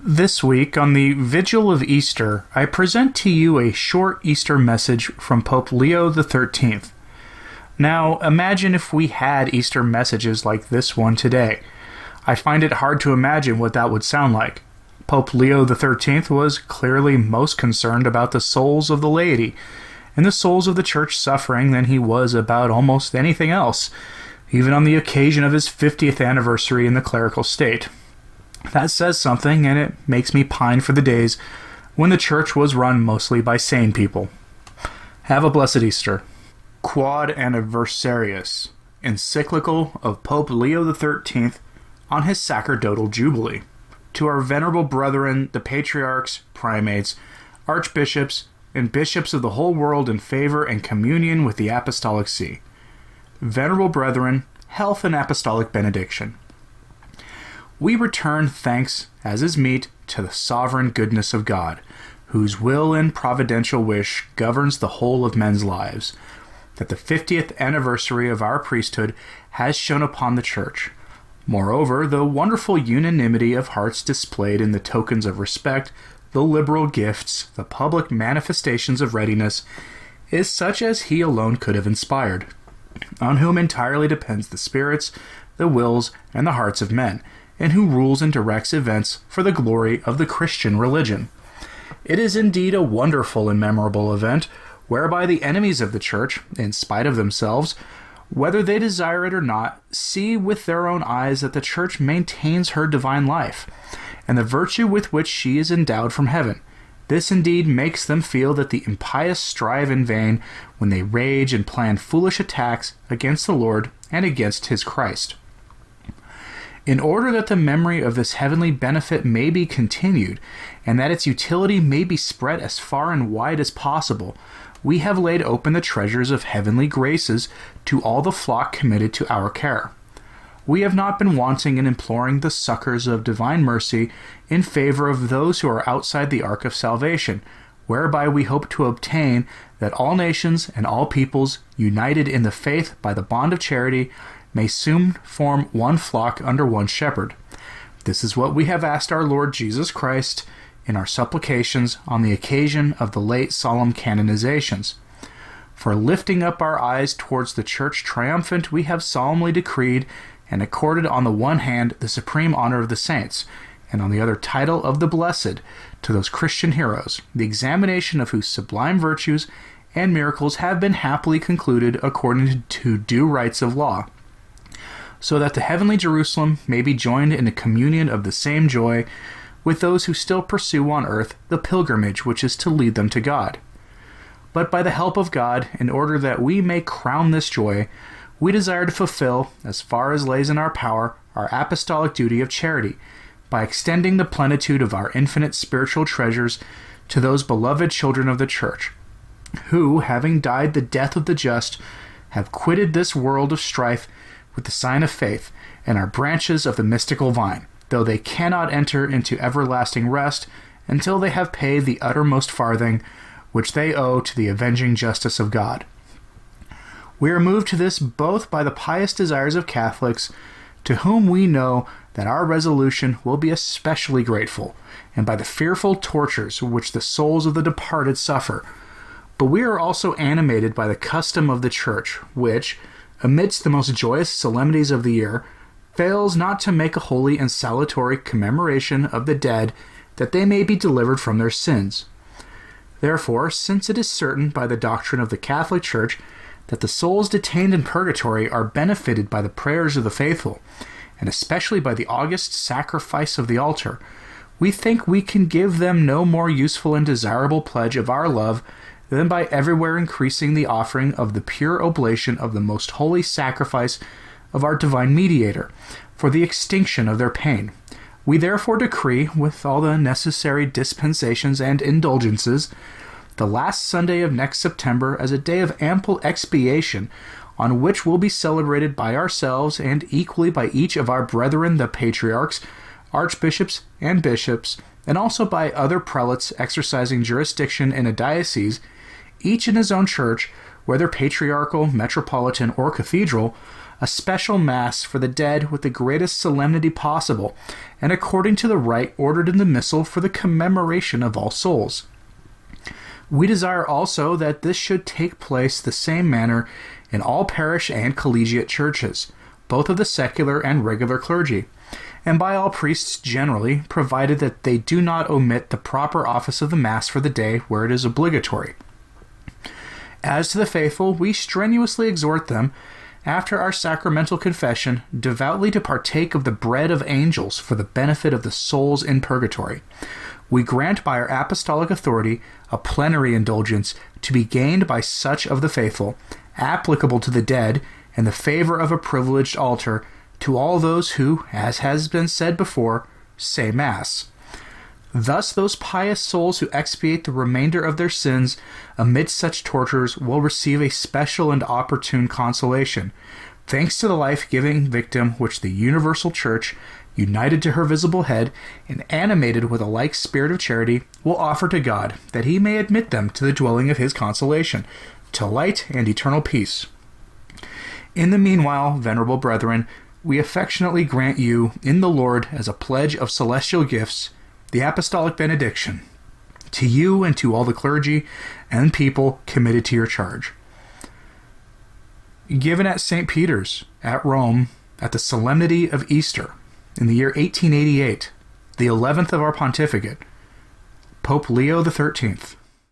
This week, on the Vigil of Easter, I present to you a short Easter message from Pope Leo XIII. Now, imagine if we had Easter messages like this one today. I find it hard to imagine what that would sound like. Pope Leo XIII was clearly most concerned about the souls of the laity and the souls of the church suffering than he was about almost anything else, even on the occasion of his 50th anniversary in the clerical state. That says something, and it makes me pine for the days when the church was run mostly by sane people. Have a blessed Easter. Quod Anniversarius, encyclical of Pope Leo XIII on his sacerdotal jubilee. To our venerable brethren, the patriarchs, primates, archbishops, and bishops of the whole world in favor and communion with the Apostolic See. Venerable brethren, health and apostolic benediction. We return thanks, as is meet, to the sovereign goodness of God, whose will and providential wish governs the whole of men's lives, that the 50th anniversary of our priesthood has shone upon the Church. Moreover, the wonderful unanimity of hearts displayed in the tokens of respect, the liberal gifts, the public manifestations of readiness, is such as he alone could have inspired, on whom entirely depends the spirits, the wills, and the hearts of men, and who rules and directs events for the glory of the Christian religion. It is indeed a wonderful and memorable event, whereby the enemies of the Church, in spite of themselves, whether they desire it or not, see with their own eyes that the Church maintains her divine life, and the virtue with which she is endowed from heaven. This indeed makes them feel that the impious strive in vain when they rage and plan foolish attacks against the Lord and against his Christ. In order that the memory of this heavenly benefit may be continued, and that its utility may be spread as far and wide as possible, we have laid open the treasures of heavenly graces to all the flock committed to our care. We have not been wanting in imploring the succors of divine mercy in favor of those who are outside the ark of salvation, whereby we hope to obtain that all nations and all peoples, united in the faith by the bond of charity, may soon form one flock under one shepherd. This is what we have asked our Lord Jesus Christ in our supplications on the occasion of the late solemn canonizations. For lifting up our eyes towards the Church triumphant, we have solemnly decreed and accorded on the one hand the supreme honor of the saints, and on the other title of the blessed, to those Christian heroes, the examination of whose sublime virtues and miracles have been happily concluded according to due rites of law, so that the heavenly Jerusalem may be joined in a communion of the same joy with those who still pursue on earth the pilgrimage which is to lead them to God. But by the help of God, in order that we may crown this joy, we desire to fulfill, as far as lays in our power, our apostolic duty of charity, by extending the plenitude of our infinite spiritual treasures to those beloved children of the Church, who, having died the death of the just, have quitted this world of strife with the sign of faith, and are branches of the mystical vine, though they cannot enter into everlasting rest until they have paid the uttermost farthing which they owe to the avenging justice of God. We are moved to this both by the pious desires of Catholics, to whom we know that our resolution will be especially grateful, and by the fearful tortures which the souls of the departed suffer. But we are also animated by the custom of the Church, which, amidst the most joyous solemnities of the year, fails not to make a holy and salutary commemoration of the dead, that they may be delivered from their sins. Therefore, since it is certain by the doctrine of the Catholic Church that the souls detained in purgatory are benefited by the prayers of the faithful, and especially by the august sacrifice of the altar, we think we can give them no more useful and desirable pledge of our love than by everywhere increasing the offering of the pure oblation of the most holy sacrifice of our divine mediator, for the extinction of their pain. We therefore decree, with all the necessary dispensations and indulgences, the last Sunday of next September as a day of ample expiation, on which will be celebrated by ourselves and equally by each of our brethren the patriarchs, archbishops, and bishops, and also by other prelates exercising jurisdiction in a diocese, each in his own church, whether patriarchal, metropolitan, or cathedral, a special Mass for the dead with the greatest solemnity possible, and according to the rite ordered in the Missal for the commemoration of all souls. We desire also that this should take place the same manner in all parish and collegiate churches, both of the secular and regular clergy, and by all priests generally, provided that they do not omit the proper office of the Mass for the day where it is obligatory. As to the faithful, we strenuously exhort them, after our sacramental confession, devoutly to partake of the bread of angels for the benefit of the souls in purgatory. We grant by our apostolic authority a plenary indulgence to be gained by such of the faithful, applicable to the dead, and the favor of a privileged altar to all those who, as has been said before, say Mass. Thus those pious souls who expiate the remainder of their sins amidst such tortures will receive a special and opportune consolation, thanks to the life-giving victim which the universal Church, united to her visible head, and animated with a like spirit of charity, will offer to God, that he may admit them to the dwelling of his consolation, to light and eternal peace. In the meanwhile, venerable brethren, we affectionately grant you, in the Lord, as a pledge of celestial gifts, the apostolic benediction, to you and to all the clergy and people committed to your charge. Given at St. Peter's, at Rome, at the solemnity of Easter, in the year 1888, the 11th of our pontificate, Pope Leo the 13th.